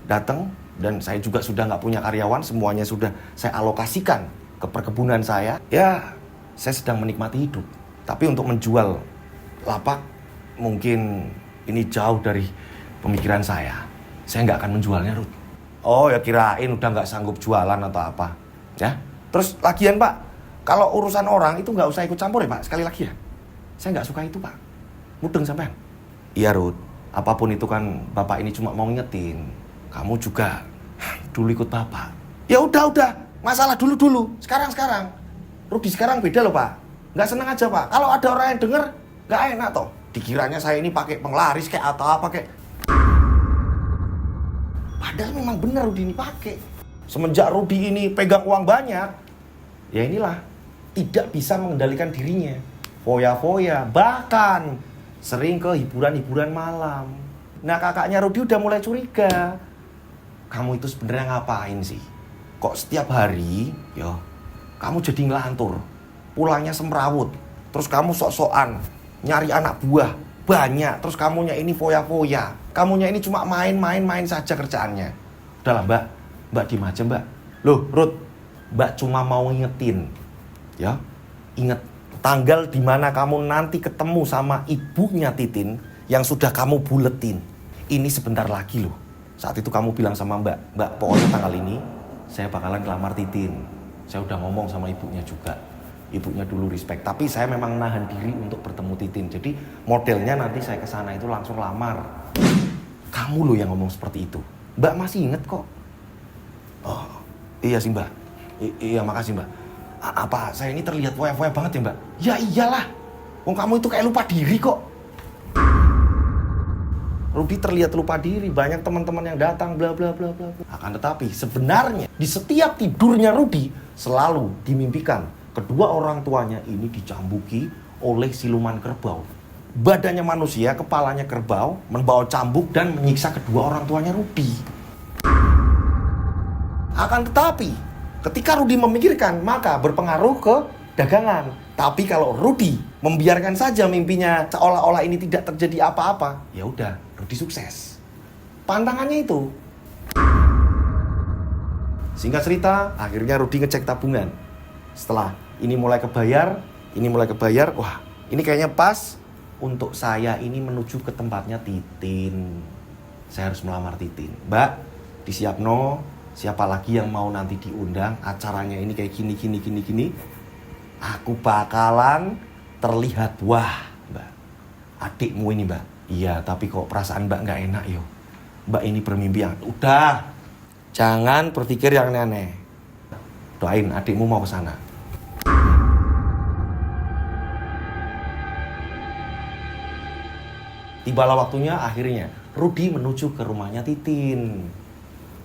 datang dan saya juga sudah nggak punya karyawan, semuanya sudah saya alokasikan ke perkebunan saya. Ya, saya sedang menikmati hidup. Tapi untuk menjual lapak mungkin ini jauh dari pemikiran saya. saya nggak akan menjualnya, Ruth. Oh ya kirain udah nggak sanggup jualan atau apa. Ya, terus lagian Pak, kalau urusan orang itu nggak usah ikut campur ya Pak, sekali lagi ya. Saya nggak suka itu Pak, mudeng sampean. Iya Ruth, apapun itu kan Bapak ini cuma mau ngingetin. Kamu juga dulu ikut Bapak. Ya udah, masalah dulu. Sekarang. Rudy sekarang beda loh Pak. Nggak seneng aja Pak, kalau ada orang yang denger nggak enak toh. Dikiranya saya ini pakai penglaris kayak atau apa kayak. Padahal memang benar Rudy ini pakai. Semenjak Rudy ini pegang uang banyak, ya inilah, tidak bisa mengendalikan dirinya. Foya-foya, bahkan sering ke hiburan-hiburan malam. Nah kakaknya Rudy udah mulai curiga. Kamu itu sebenarnya ngapain sih? Kok setiap hari, yo, kamu jadi ngelantur, pulangnya semrawut, terus kamu sok-sokan nyari anak buah banyak, terus kamunya ini foya-foya, kamunya ini cuma main saja kerjaannya. Udahlah Mbak diem aja Mbak. Loh Ruth, Mbak cuma mau ngingetin, ya, inget tanggal dimana kamu nanti ketemu sama ibunya Titin yang sudah kamu buletin. Ini sebentar lagi loh. Saat itu kamu bilang sama Mbak pokoknya tanggal ini saya bakalan ngelamar Titin. Saya udah ngomong sama ibunya juga. Ibunya dulu respect, tapi saya memang nahan diri untuk bertemu Titin. Jadi modelnya nanti saya ke sana itu langsung lamar. Kamu loh yang ngomong seperti itu. Mbak masih inget kok. Oh, iya sih Mbak. Iya makasih Mbak. Apa saya ini terlihat foya-foya banget ya Mbak? Ya iyalah. Wong kamu itu kayak lupa diri kok. Rudy terlihat lupa diri, banyak teman-teman yang datang bla bla bla bla. Akan tetapi sebenarnya di setiap tidurnya Rudy selalu dimimpikan kedua orang tuanya ini dicambuki oleh siluman kerbau. Badannya manusia, kepalanya kerbau, membawa cambuk dan menyiksa kedua orang tuanya Rudy. Akan tetapi ketika Rudy memikirkan, maka berpengaruh ke dagangan. Tapi kalau Rudy membiarkan saja mimpinya seolah-olah ini tidak terjadi apa-apa, ya udah, Rudy sukses. Pantangannya itu. Singkat cerita, akhirnya Rudy ngecek tabungan. Setelah ini mulai kebayar, wah, ini kayaknya pas untuk saya ini menuju ke tempatnya Titin. Saya harus melamar Titin. Mbak, disiapno, siapa lagi yang mau nanti diundang, acaranya ini kayak gini. Aku bakalan terlihat, wah Mbak, adikmu ini Mbak. Iya, tapi kok perasaan Mbak gak enak yo. Mbak ini bermimpi yang, udah, jangan berpikir yang aneh. Doain adikmu mau ke sana. Tibalah waktunya akhirnya Rudy menuju ke rumahnya Titin.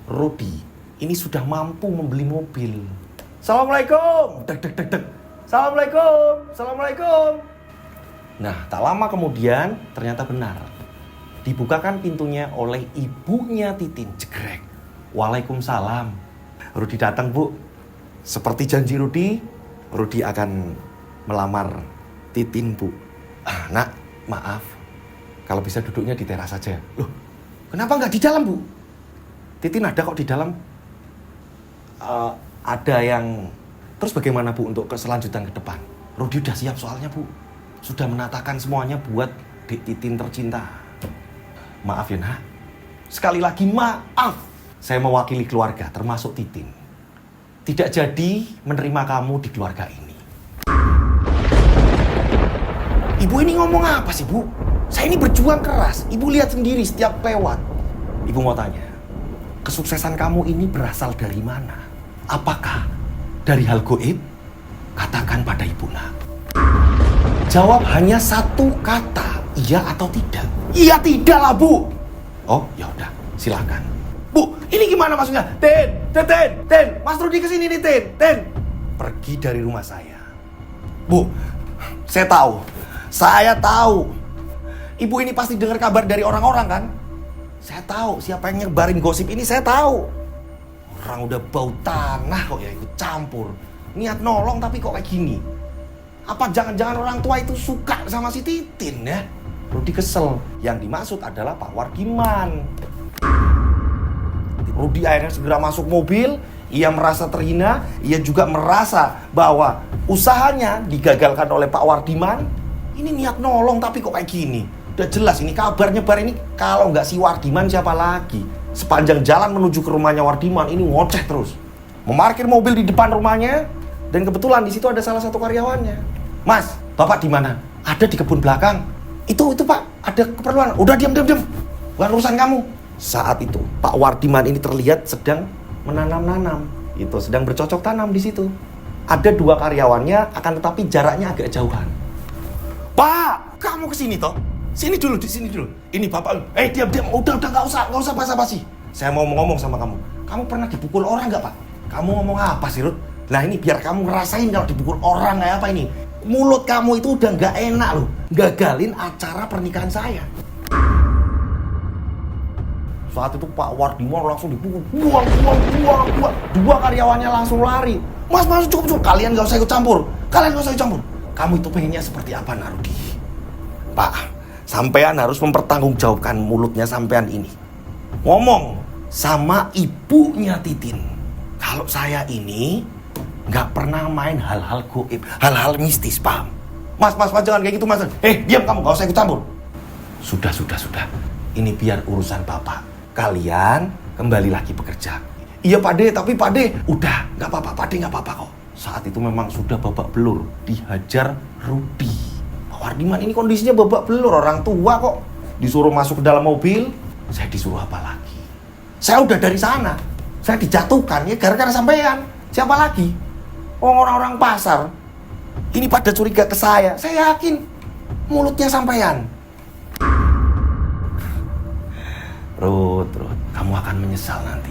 Rudy ini sudah mampu membeli mobil. Assalamualaikum. Dek. Assalamualaikum. Nah, tak lama kemudian ternyata benar. Dibukakan pintunya oleh ibunya Titin. Jegrek. Waalaikumsalam. Rudy datang, Bu. Seperti janji Rudy akan melamar Titin, Bu. Nak, maaf. Kalau bisa duduknya di teras saja. Loh, kenapa nggak di dalam, Bu? Titin ada kok di dalam. Ada yang... Terus bagaimana, Bu, untuk keselanjutan ke depan? Rudy udah siap soalnya, Bu. Sudah menatakan semuanya buat Dek Titin tercinta. Maaf ya, Nak. Sekali lagi maaf. Saya mewakili keluarga, termasuk Titin. Tidak jadi menerima kamu di keluarga ini. Ibu ini ngomong apa sih, Bu? Saya ini berjuang keras. Ibu lihat sendiri setiap lewat. Ibu mau tanya, kesuksesan kamu ini berasal dari mana? Apakah dari hal goib? Katakan pada Ibu, Nak. Jawab hanya satu kata, iya atau tidak. Iya tidak lah, Bu. Oh, ya udah, silakan. Bu, ini gimana maksudnya? Tin, Mas Rudy kesini nih, Tin. Pergi dari rumah saya. Bu, saya tahu. Ibu ini pasti dengar kabar dari orang-orang kan? Saya tahu siapa yang nyebarin gosip ini, saya tahu. Orang udah bau tanah kok ya ikut campur. Niat nolong tapi kok kayak gini. Apa jangan-jangan orang tua itu suka sama si Titin ya? Rudy kesel. Yang dimaksud adalah Pak Wardiman. Rudy akhirnya segera masuk mobil. Ia merasa terhina. Ia juga merasa bahwa usahanya digagalkan oleh Pak Wardiman. Ini niat nolong tapi kok kayak gini. Udah jelas ini kabar nyebar ini. Kalau nggak si Wardiman siapa lagi? Sepanjang jalan menuju ke rumahnya Wardiman ini ngoceh terus. Memarkir mobil di depan rumahnya, dan kebetulan di situ ada salah satu karyawannya. Mas, bapak di mana? Ada di kebun belakang. Itu pak, ada keperluan. Udah diam. Bukan urusan kamu. Saat itu Pak Wardiman ini terlihat sedang menanam-nanam. Itu sedang bercocok tanam di situ. Ada 2 karyawannya, akan tetapi jaraknya agak jauhan. Pak, kamu kesini toh? Sini dulu, di sini dulu. Ini bapak. Diam. Udah, nggak usah basa-basi. Saya mau ngomong sama kamu. Kamu pernah dipukul orang nggak, Pak? Kamu ngomong apa sih, Ruth? Nah ini biar kamu ngerasain kalau dipukul orang kayak apa ini. Mulut kamu itu udah nggak enak loh. Gagalin acara pernikahan saya. Saat itu Pak Wardiman langsung dipukul. Buang. 2 karyawannya langsung lari. Mas, cukup. Kalian nggak usah ikut campur. Kamu itu pengennya seperti apa, Narudi? Pak, sampean harus mempertanggungjawabkan mulutnya sampean ini. Ngomong sama ibunya Titin. Kalau saya ini nggak pernah main hal-hal goib, hal-hal mistis, paham? Mas, jangan kayak gitu, Mas. Diam kamu, nggak usah ikut campur. Sudah. Ini biar urusan Bapak. Kalian kembali lagi bekerja. Iya, Pak De, tapi Pak De, udah, nggak apa-apa, Pak De, nggak apa-apa kok. Saat itu memang sudah babak belur, dihajar Rudi. Pak Wardiman ini kondisinya babak belur, orang tua kok. Disuruh masuk ke dalam mobil, saya disuruh apa lagi? Saya udah dari sana, saya dijatuhkan ya gara-gara sampean. Siapa lagi? Orang-orang pasar ini pada curiga ke saya yakin mulutnya sampean. Ruth, kamu akan menyesal nanti.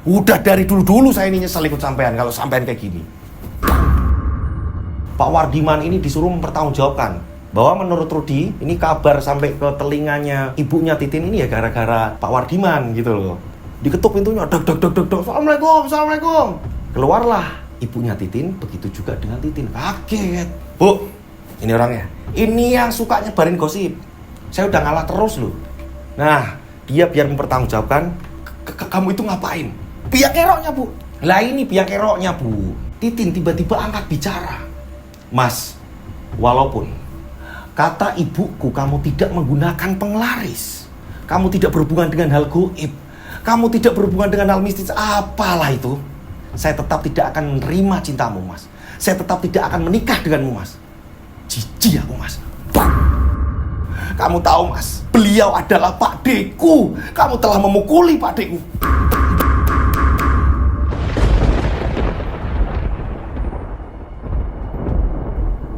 Udah dari dulu saya ini nyesel ikut sampean kalau sampean kayak gini. Pak Wardiman ini disuruh mempertanggungjawabkan bahwa menurut Rudi ini kabar sampai ke telinganya ibunya Titin ini ya gara-gara Pak Wardiman gitu loh. Diketuk pintunya, dok. Assalamualaikum. Keluarlah ibunya Titin, begitu juga dengan Titin. Kaget. Bu, ini orangnya. Ini yang suka nyebarin gosip. Saya udah ngalah terus loh. Nah, dia biar mempertanggungjawabkan, kamu itu ngapain? Biang keroknya, Bu. Lah ini biang keroknya, Bu. Titin tiba-tiba angkat bicara. Mas, walaupun kata ibuku kamu tidak menggunakan penglaris, kamu tidak berhubungan dengan hal goib, kamu tidak berhubungan dengan hal mistis, apalah itu, saya tetap tidak akan menerima cintamu, Mas. Saya tetap tidak akan menikah denganmu, Mas. Jijik aku, Mas. Bang! Kamu tahu, Mas, beliau adalah Pak Deku. Kamu telah memukuli Pak Deku.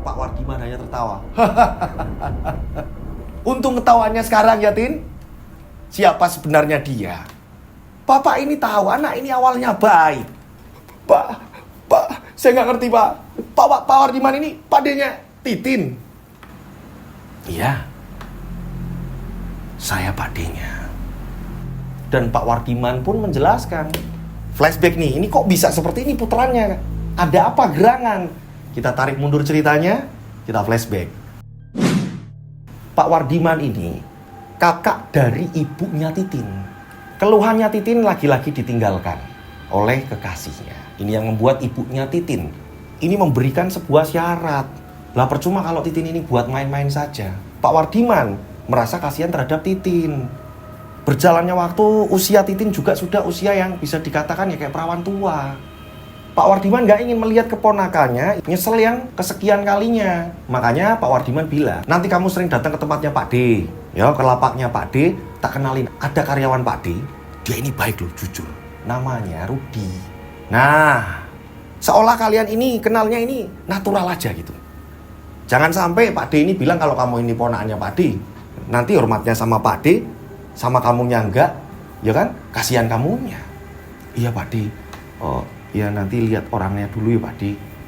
Pak Wardiman hanya tertawa. Untung ketawanya sekarang ya, Tin. Siapa sebenarnya dia? Bapak ini tahu anak ini awalnya baik. Pak, saya nggak ngerti, Pak. Pak Wardiman ini padenya Titin. Iya, saya padenya. Dan Pak Wardiman pun menjelaskan. Flashback nih, ini kok bisa seperti ini putarannya? Ada apa gerangan? Kita tarik mundur ceritanya, kita flashback. Pak Wardiman ini kakak dari ibunya Titin. Keluhannya Titin lagi-lagi ditinggalkan oleh kekasihnya. Ini yang membuat ibunya Titin ini memberikan sebuah syarat. Lah percuma kalau Titin ini buat main-main saja. Pak Wardiman merasa kasihan terhadap Titin. Berjalannya waktu, usia Titin juga sudah usia yang bisa dikatakan ya kayak perawan tua. Pak Wardiman gak ingin melihat keponakannya nyesel yang kesekian kalinya. Makanya Pak Wardiman bilang, nanti kamu sering datang ke tempatnya Pak D, ya, ke lapaknya Pak D, tak kenalin. Ada karyawan Pak D, dia ini baik loh, jujur. Namanya Rudi. Nah, seolah kalian ini kenalnya ini natural aja gitu. Jangan sampai Pak D ini bilang kalau kamu ini ponakannya Pak D. Nanti hormatnya sama Pak D, sama kamunya enggak, ya kan? Kasihan kamunya. Iya Pak D. Oh, ya nanti lihat orangnya dulu ya Pak D.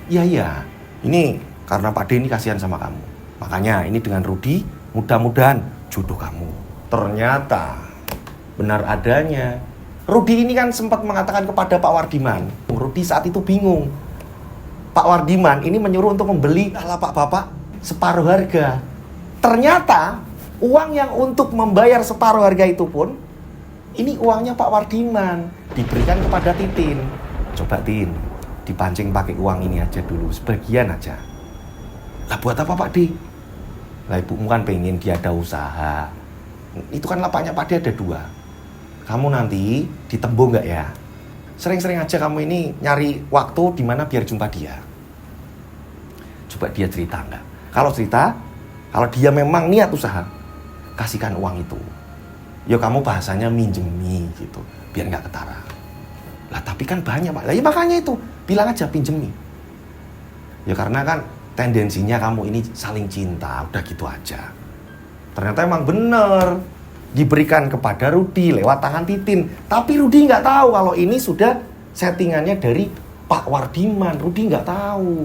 Iya. Ini karena Pak D ini kasihan sama kamu. Makanya ini dengan Rudi, mudah-mudahan jodoh kamu. Ternyata benar adanya. Rudi ini kan sempat mengatakan kepada Pak Wardiman. Rudi saat itu bingung. Pak Wardiman ini menyuruh untuk membeli lapak bapak separuh harga. Ternyata uang yang untuk membayar separuh harga itu pun ini uangnya Pak Wardiman diberikan kepada Titin. Coba Tin, dipancing pakai uang ini aja dulu, sebagian aja. Lah buat apa Pak D? Lah ibumu kan pengen dia ada usaha. Itu kan lapaknya Pak D ada 2. kamu nanti ditembung nggak ya? Sering-sering aja kamu ini nyari waktu di mana biar jumpa dia. Coba dia cerita nggak? Kalau cerita, kalau dia memang niat usaha, kasihkan uang itu. Ya kamu bahasanya minjemi gitu, biar nggak ketara. Lah tapi kan banyak Pak. Lah ya makanya itu, bilang aja pinjemi. Ya karena kan tendensinya kamu ini saling cinta, udah gitu aja. Ternyata emang bener diberikan kepada Rudi lewat tangan Titin. Tapi Rudi nggak tahu kalau ini sudah settingannya dari Pak Wardiman. Rudi nggak tahu.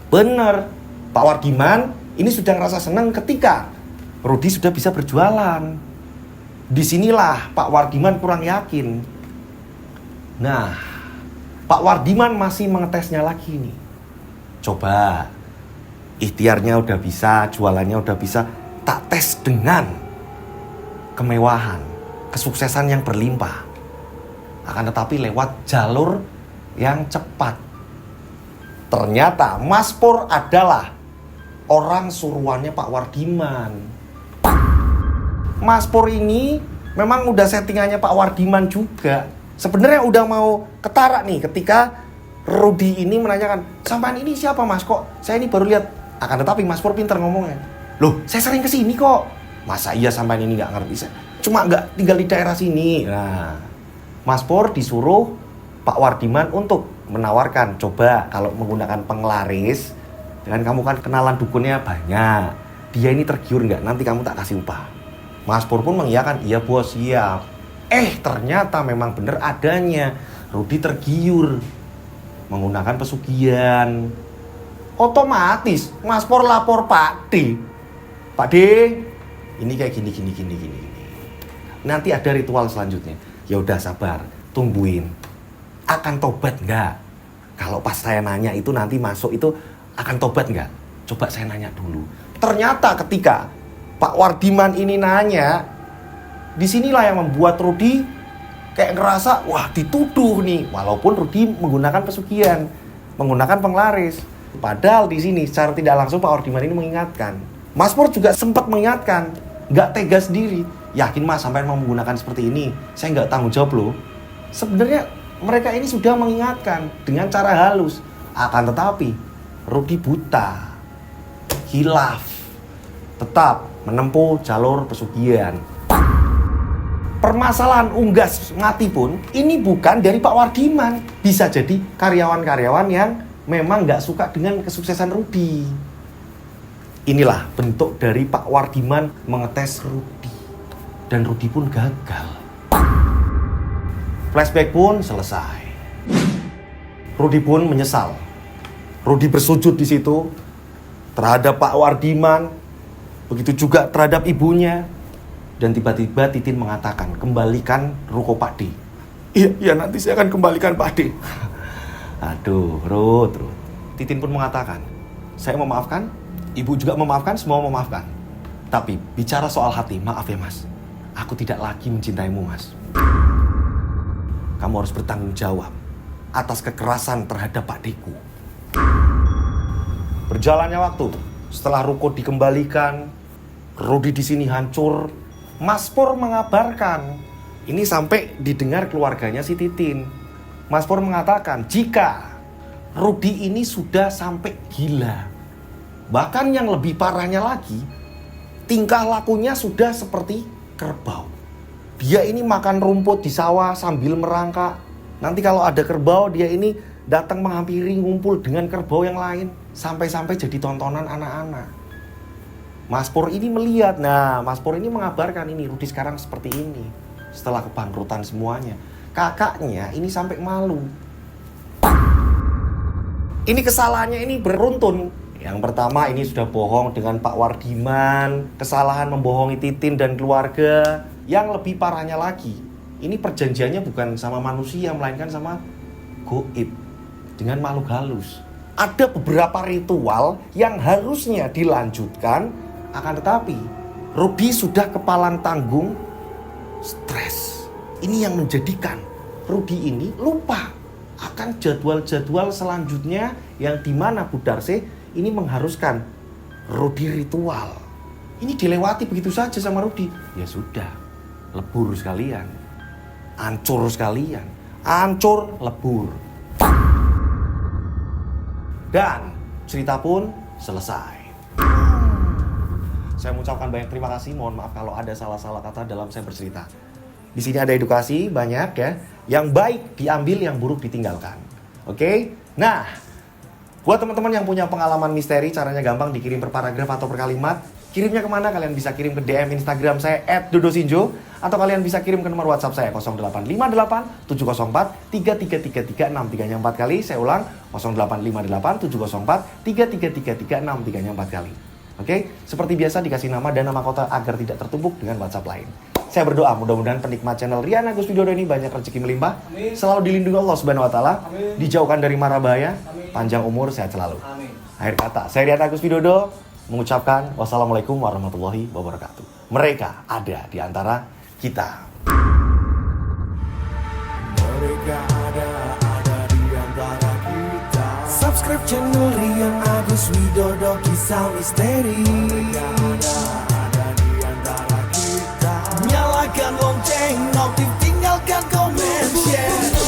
Bener, Pak Wardiman ini sudah ngerasa senang ketika Rudi sudah bisa berjualan. Disinilah Pak Wardiman kurang yakin. Nah, Pak Wardiman masih mengetesnya lagi nih. Coba, ikhtiarnya udah bisa, jualannya udah bisa, tak tes dengan kemewahan, kesuksesan yang berlimpah. Akan tetapi lewat jalur yang cepat. Ternyata Mas Pur adalah orang suruhannya Pak Wardiman. Mas Pur ini memang udah settingannya Pak Wardiman juga. Sebenarnya udah mau ketara nih ketika Rudi ini menanyakan, sampean ini siapa Mas? Kok saya ini baru lihat. Akan tetapi Mas Pur pinter ngomongnya. Loh, saya sering kesini kok. Masa iya sampean ini nggak ngerti? Saya cuma nggak tinggal di daerah sini. Nah, Mas Pur disuruh Pak Wardiman untuk menawarkan, coba kalau menggunakan penglaris, dan kamu kan kenalan dukunnya banyak, dia ini tergiur nggak? Nanti kamu tak kasih upah. Mas Pur pun mengiyakan, iya bos, siap. Ternyata memang benar adanya. Rudi tergiur menggunakan pesugihan. Otomatis Mas Pur lapor Pak D. Pak D, ini kayak gini. Nanti ada ritual selanjutnya. Ya udah sabar, tungguin. Akan tobat nggak? Kalau pas saya nanya itu nanti masuk itu akan tobat nggak? Coba saya nanya dulu. Ternyata ketika Pak Wardiman ini nanya, disinilah yang membuat Rudi kayak ngerasa, wah dituduh nih. Walaupun Rudi menggunakan pesugihan, menggunakan penglaris. Padahal di sini secara tidak langsung Pak Wardiman ini mengingatkan. Mas Pur juga sempat mengingatkan, nggak tega sendiri. Yakin Mas sampai mau menggunakan seperti ini, saya nggak tanggung jawab loh. Sebenarnya mereka ini sudah mengingatkan dengan cara halus. Akan tetapi Rudi buta, hilaf, tetap menempuh jalur pesugihan. Permasalahan unggas mati pun ini bukan dari Pak Wardiman. Bisa jadi karyawan-karyawan yang memang nggak suka dengan kesuksesan Rudi. Inilah bentuk dari Pak Wardiman mengetes Rudi. Dan Rudi pun gagal. Flashback pun selesai. Rudi pun menyesal. Rudi bersujud di situ terhadap Pak Wardiman, begitu juga terhadap ibunya. Dan tiba-tiba Titin mengatakan, kembalikan ruko Pak D. Iya nanti saya akan kembalikan Pak D. Aduh, Rud. Titin pun mengatakan, saya memaafkan, ibu juga memaafkan, semua memaafkan. Tapi bicara soal hati, maaf ya Mas, aku tidak lagi mencintaimu Mas. Kamu harus bertanggung jawab atas kekerasan terhadap Pak D-ku. Berjalannya waktu, setelah ruko dikembalikan, Rudi di sini hancur. Mas Pur mengabarkan, ini sampai didengar keluarganya si Titin. Mas Pur mengatakan, jika Rudi ini sudah sampai gila, bahkan yang lebih parahnya lagi, tingkah lakunya sudah seperti kerbau. Dia ini makan rumput di sawah sambil merangkak. Nanti kalau ada kerbau, dia ini datang menghampiri, ngumpul dengan kerbau yang lain. Sampai-sampai jadi tontonan anak-anak. Mas Pur ini melihat, nah Mas Pur ini mengabarkan ini, Rudi sekarang seperti ini. Setelah kebangkrutan semuanya. Kakaknya ini sampai malu. Ini kesalahannya ini beruntun. Yang pertama ini sudah bohong dengan Pak Wardiman. Kesalahan membohongi Titin dan keluarga. Yang lebih parahnya lagi, ini perjanjiannya bukan sama manusia, melainkan sama goib, dengan makhluk halus. Ada beberapa ritual yang harusnya dilanjutkan, akan tetapi Rudi sudah kepalan tanggung, stres. Ini yang menjadikan Rudi ini lupa akan jadwal-jadwal selanjutnya yang dimana Bu Darse ini mengharuskan Rudi ritual. Ini dilewati begitu saja sama Rudi. Ya sudah, lebur sekalian. Hancur sekalian. Hancur, lebur. Dan cerita pun selesai. Saya mengucapkan banyak terima kasih. Mohon maaf kalau ada salah-salah kata dalam saya bercerita. Di sini ada edukasi banyak ya. Yang baik diambil, yang buruk ditinggalkan. Oke? Nah, buat teman-teman yang punya pengalaman misteri, caranya gampang, dikirim per paragraf atau per kalimat. Kirimnya kemana? Kalian bisa kirim ke DM Instagram saya @dodosinjo, atau kalian bisa kirim ke nomor WhatsApp saya 0858 704 3333 63-nya 4 kali. Saya ulang 0858 704 3333 63-nya 4 kali. Oke? Seperti biasa dikasih nama dan nama kota agar tidak tertumpuk dengan WhatsApp lain. Saya berdoa mudah-mudahan penikmat channel Rian Agus Widodo ini banyak rezeki melimpah, selalu dilindungi Allah Subhanahu wa taala, dijauhkan dari mara bahaya, panjang umur, sehat selalu. Akhir kata, saya Rian Agus Widodo mengucapkan wassalamualaikum warahmatullahi wabarakatuh. Mereka ada di antara kita. Mereka ada di antara kita. Subscribe channel Rian Agus Widodo, kisah misteri. Mereka ada di antara kita. Nyalakan lonceng, notif, tinggalkan komen, share.